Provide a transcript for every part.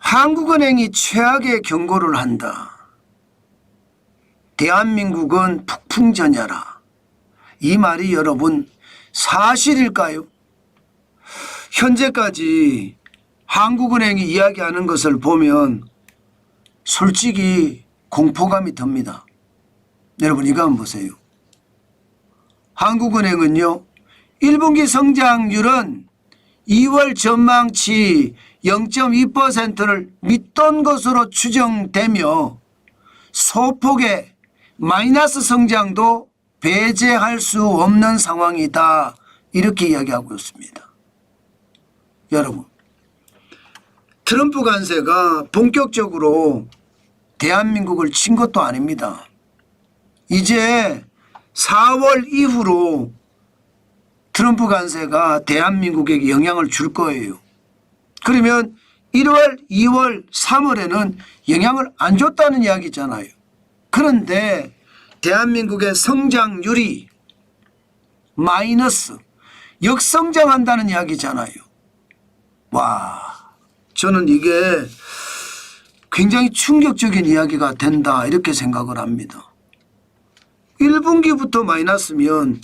한국은행이 최악의 경고를 한다. 대한민국은 폭풍전야라. 이 말이 여러분 사실일까요? 현재까지 한국은행이 이야기하는 것을 보면 솔직히 공포감이 듭니다. 여러분 이거 한번 보세요. 한국은행은요 1분기 성장률은 2월 전망치 0.2%를 밑돈 것으로 추정되며 소폭의 마이너스 성장도 배제할 수 없는 상황이다. 이렇게 이야기하고 있습니다. 여러분 트럼프 관세가 본격적으로 대한민국을 친 것도 아닙니다. 이제 4월 이후로 트럼프 관세가 대한민국에게 영향을 줄 거예요. 그러면 1월, 2월, 3월에는 영향을 안 줬다는 이야기잖아요. 그런데 대한민국의 성장률이 마이너스, 역성장한다는 이야기잖아요. 와, 저는 이게 굉장히 충격적인 이야기가 된다 이렇게 생각을 합니다. 1분기부터 마이너스면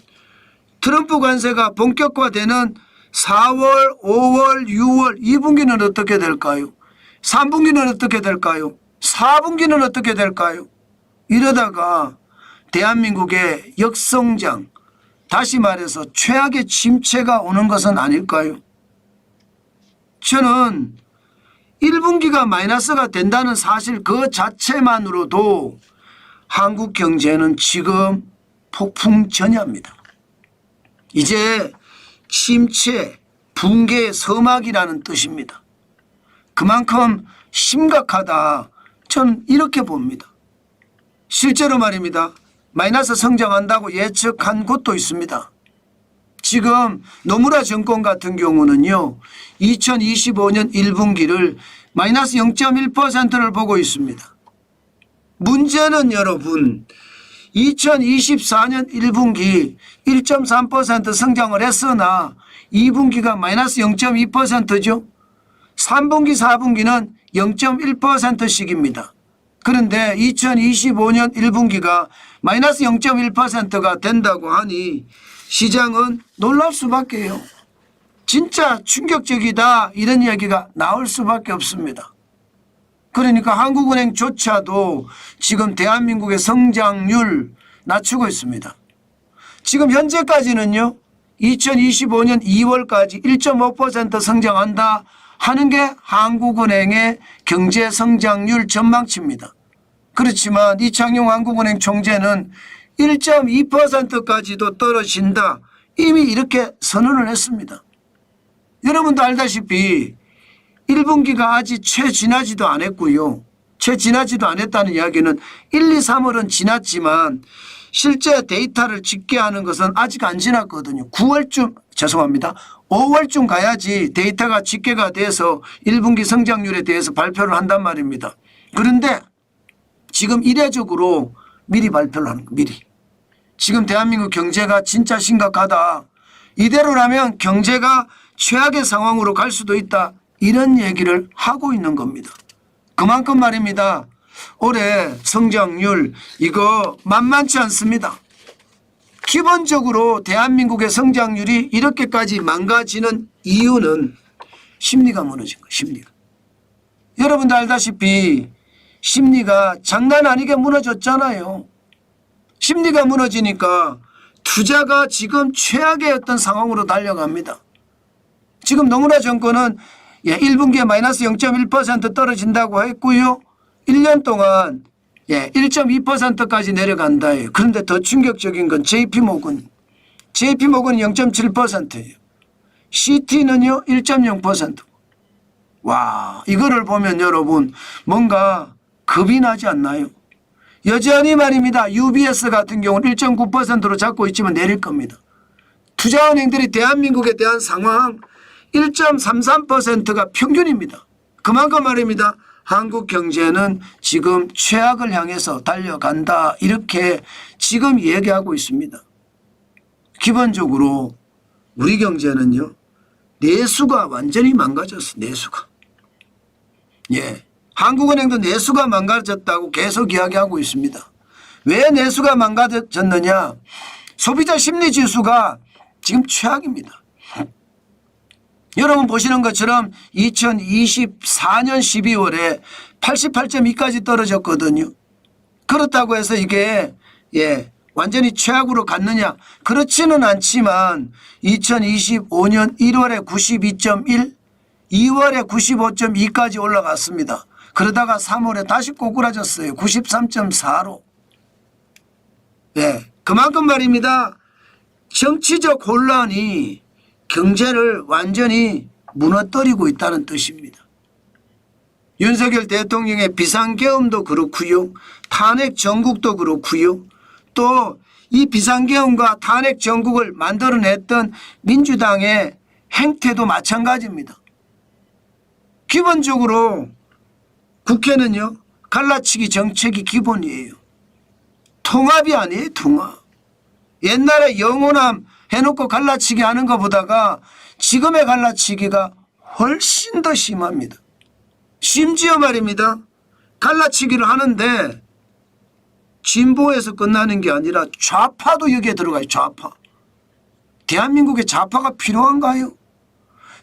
트럼프 관세가 본격화되는 4월, 5월, 6월 2분기는 어떻게 될까요? 3분기는 어떻게 될까요? 4분기는 어떻게 될까요? 이러다가 대한민국의 역성장, 다시 말해서 최악의 침체가 오는 것은 아닐까요? 저는 1분기가 마이너스가 된다는 사실 그 자체만으로도 한국 경제는 지금 폭풍전야입니다. 이제 침체, 붕괴의 서막이라는 뜻입니다. 그만큼 심각하다. 저는 이렇게 봅니다. 실제로 말입니다. 마이너스 성장한다고 예측한 곳도 있습니다. 지금 노무라 정권 같은 경우는요. 2025년 1분기를 마이너스 0.1%를 보고 있습니다. 문제는 여러분 2024년 1분기 1.3% 성장을 했으나 2분기가 마이너스 0.2%죠. 3분기 4분기는 0.1%씩입니다. 그런데 2025년 1분기가 마이너스 0.1%가 된다고 하니 시장은 놀랄 수밖에요. 진짜 충격적이다 이런 이야기가 나올 수밖에 없습니다. 그러니까 한국은행조차도 지금 대한민국의 성장률 낮추고 있습니다. 지금 현재까지는요. 2025년 2월까지 1.5% 성장한다 하는 게 한국은행의 경제성장률 전망치입니다. 그렇지만 이창용 한국은행 총재는 1.2%까지도 떨어진다. 이미 이렇게 선언을 했습니다. 여러분도 알다시피 1분기가 아직 채 지나지도 않았고요. 채 지나지도 않았다는 이야기는 1, 2, 3월은 지났지만 실제 데이터를 집계하는 것은 아직 안 지났거든요. 9월쯤 죄송합니다. 5월쯤 가야지 데이터가 집계가 돼서 1분기 성장률에 대해서 발표를 한단 말입니다. 그런데 지금 이례적으로 미리 발표를 하는 거예요. 미리. 지금 대한민국 경제가 진짜 심각하다. 이대로라면 경제가 최악의 상황으로 갈 수도 있다. 이런 얘기를 하고 있는 겁니다. 그만큼 말입니다. 올해 성장률 이거 만만치 않습니다. 기본적으로 대한민국의 성장률이 이렇게까지 망가지는 이유는 심리가 무너진 거예요. 심리가. 여러분도 알다시피 심리가 장난 아니게 무너졌잖아요. 심리가 무너지니까 투자가 지금 최악의 어떤 상황으로 달려갑니다. 지금 노무라 정권은 1분기에 마이너스 0.1% 떨어진다고 했고요. 1년 동안 1.2%까지 내려간다. 그런데 더 충격적인 건 JP모건. JP모건은 0.7%예요. CT는요 1.0%. 와, 이거를 보면 여러분 뭔가 겁이 나지 않나요? 여전히 말입니다. UBS 같은 경우는 1.9%로 잡고 있지만 내릴 겁니다. 투자은행들이 대한민국에 대한 상황 1.33%가 평균입니다. 그만큼 말입니다. 한국 경제는 지금 최악을 향해서 달려간다. 이렇게 지금 얘기하고 있습니다. 기본적으로 우리 경제는요. 내수가 완전히 망가졌어. 내수가. 예. 한국은행도 내수가 망가졌다고 계속 이야기하고 있습니다. 왜 내수가 망가졌느냐? 소비자 심리 지수가 지금 최악입니다. 여러분 보시는 것처럼 2024년 12월에 88.2까지 떨어졌거든요. 그렇다고 해서 이게 완전히 최악으로 갔느냐? 그렇지는 않지만 2025년 1월에 92.1, 2월에 95.2까지 올라갔습니다. 그러다가 3월에 다시 꼬꾸라졌어요. 93.4로. 그만큼 말입니다. 정치적 혼란이 경제를 완전히 무너뜨리고 있다는 뜻입니다. 윤석열 대통령의 비상계엄도 그렇고요. 탄핵 정국도 그렇고요. 또 이 비상계엄과 탄핵 정국을 만들어냈던 민주당의 행태도 마찬가지입니다. 기본적으로 국회는요. 갈라치기 정책이 기본이에요. 통합이 아니에요. 통합. 옛날에 영호남 해놓고 갈라치기 하는 것보다가 지금의 갈라치기가 훨씬 더 심합니다. 심지어 말입니다. 갈라치기를 하는데 진보에서 끝나는 게 아니라 좌파도 여기에 들어가요. 좌파. 대한민국에 좌파가 필요한가요?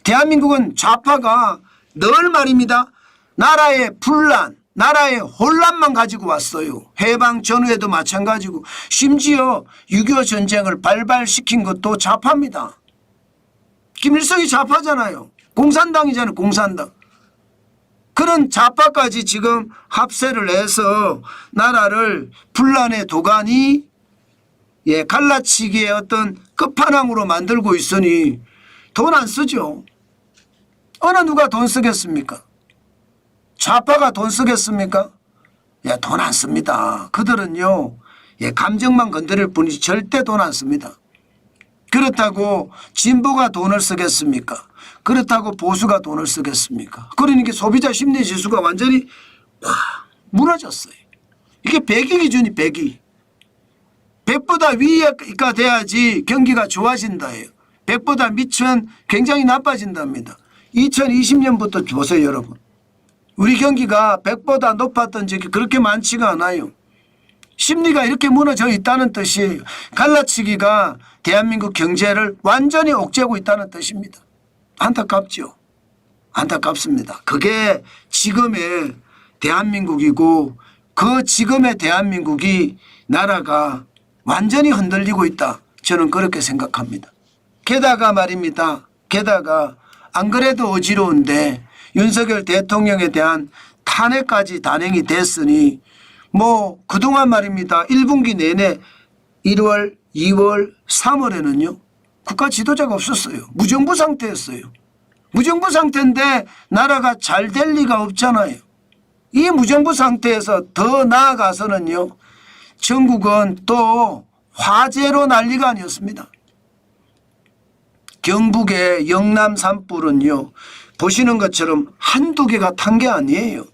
대한민국은 좌파가 늘 말입니다. 나라의 분란, 나라의 혼란만 가지고 왔어요. 해방 전후에도 마찬가지고 심지어 6.25 전쟁을 발발시킨 것도 좌파입니다. 김일성이 좌파잖아요. 공산당이잖아요. 공산당. 그런 좌파까지 지금 합세를 해서 나라를 분란의 도가니 갈라치기의 어떤 끝판왕으로 만들고 있으니 돈 안 쓰죠. 어느 누가 돈 쓰겠습니까? 좌파가 돈 쓰겠습니까? 돈 안 씁니다. 그들은요 감정만 건드릴 뿐이지 절대 돈 안 씁니다. 그렇다고 진보가 돈을 쓰겠습니까? 그렇다고 보수가 돈을 쓰겠습니까? 그러니까 소비자 심리 지수가 완전히 무너졌어요. 이게 100이 기준이 100이. 100보다 위가 돼야지 경기가 좋아진다예요. 100보다 밑은 굉장히 나빠진답니다. 2020년부터 보세요 여러분. 우리 경기가 100보다 높았던 적이 그렇게 많지가 않아요. 심리가 이렇게 무너져 있다는 뜻이에요. 갈라치기가 대한민국 경제를 완전히 옥죄고 있다는 뜻입니다. 안타깝죠. 안타깝습니다. 그게 지금의 대한민국이고 그 지금의 대한민국이 나라가 완전히 흔들리고 있다. 저는 그렇게 생각합니다. 게다가 말입니다. 게다가 안 그래도 어지러운데 윤석열 대통령에 대한 탄핵까지 단행이 됐으니 뭐 그동안 말입니다. 1분기 내내 1월, 2월, 3월에는요. 국가 지도자가 없었어요. 무정부 상태였어요. 무정부 상태인데 나라가 잘 될 리가 없잖아요. 이 무정부 상태에서 더 나아가서는요. 전국은 또 화재로 난리가 아니었습니다. 경북의 영남 산불은요. 보시는 것처럼 한두 개가 탄 게 아니에요.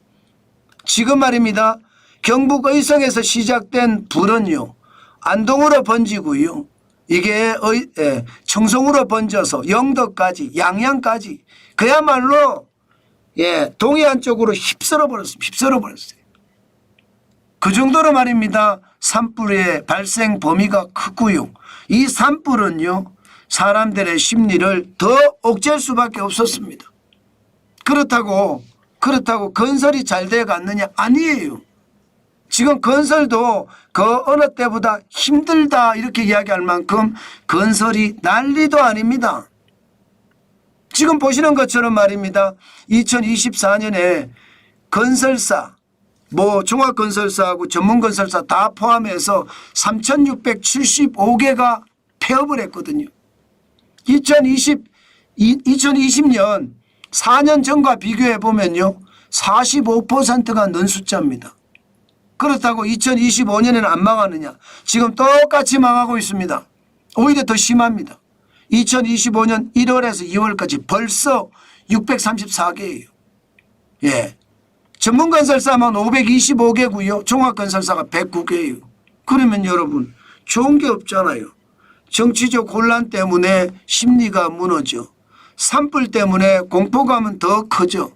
지금 말입니다. 경북 의성에서 시작된 불은요. 안동으로 번지고요. 이게 청송으로 번져서 영덕까지 양양까지 그야말로 동해안 쪽으로 휩쓸어 버렸어요. 그 정도로 말입니다. 산불의 발생 범위가 크고요. 이 산불은요. 사람들의 심리를 더 옥죄할 수밖에 없었습니다. 그렇다고 건설이 잘 돼 갔느냐? 아니에요. 지금 건설도 그 어느 때보다 힘들다 이렇게 이야기할 만큼 건설이 난리도 아닙니다. 지금 보시는 것처럼 말입니다. 2024년에 건설사 뭐 종합건설사하고 전문건설사 다 포함해서 3,675개가 폐업을 했거든요. 2020년 4년 전과 비교해 보면요. 45%가 는 숫자입니다. 그렇다고 2025년에는 안 망하느냐. 지금 똑같이 망하고 있습니다. 오히려 더 심합니다. 2025년 1월에서 2월까지 벌써 634개예요. 전문건설사만 525개고요. 종합건설사가 109개예요. 그러면 여러분 좋은 게 없잖아요. 정치적 혼란 때문에 심리가 무너져. 산불 때문에 공포감은 더 커져.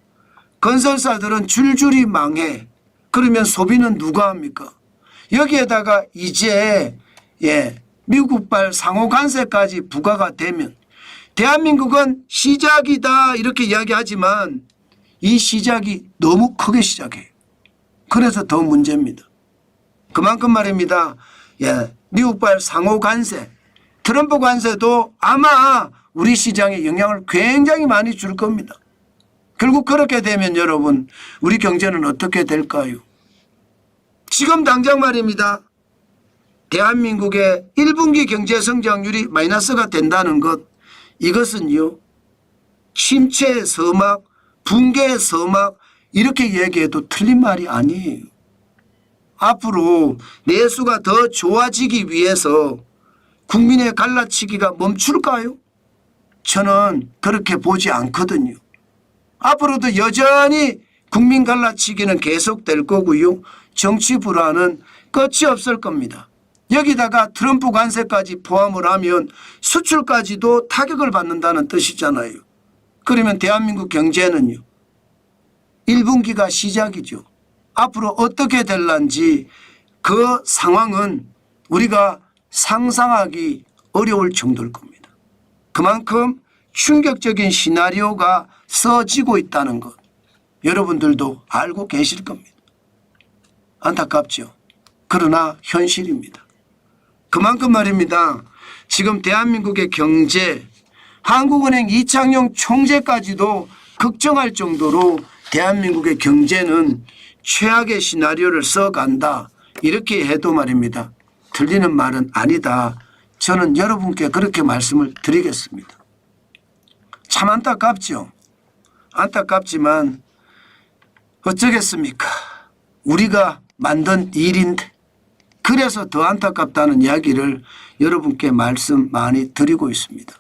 건설사들은 줄줄이 망해. 그러면 소비는 누가 합니까? 여기에다가 이제 미국발 상호 관세까지 부과가 되면 대한민국은 시작이다 이렇게 이야기하지만 이 시작이 너무 크게 시작해요. 그래서 더 문제입니다. 그만큼 말입니다. 미국발 상호 관세, 트럼프 관세도 아마 우리 시장에 영향을 굉장히 많이 줄 겁니다. 결국 그렇게 되면 여러분 우리 경제는 어떻게 될까요? 지금 당장 말입니다. 대한민국의 1분기 경제 성장률이 마이너스가 된다는 것, 이것은요 침체의 서막, 붕괴의 서막 이렇게 얘기해도 틀린 말이 아니에요. 앞으로 내수가 더 좋아지기 위해서 국민의 갈라치기가 멈출까요? 저는 그렇게 보지 않거든요. 앞으로도 여전히 국민 갈라치기는 계속될 거고요. 정치 불안은 끝이 없을 겁니다. 여기다가 트럼프 관세까지 포함을 하면 수출까지도 타격을 받는다는 뜻이잖아요. 그러면 대한민국 경제는요. 1분기가 시작이죠. 앞으로 어떻게 될런지 그 상황은 우리가 상상하기 어려울 정도일 겁니다. 그만큼 충격적인 시나리오가 써지고 있다는 것 여러분들도 알고 계실 겁니다. 안타깝죠. 그러나 현실입니다. 그만큼 말입니다. 지금 대한민국의 경제, 한국은행 이창용 총재까지도 걱정할 정도로 대한민국의 경제는 최악의 시나리오를 써간다. 이렇게 해도 말입니다. 틀리는 말은 아니다. 저는 여러분께 그렇게 말씀을 드리겠습니다. 참 안타깝죠. 안타깝지만 어쩌겠습니까? 우리가 만든 일인데 그래서 더 안타깝다는 이야기를 여러분께 말씀 많이 드리고 있습니다.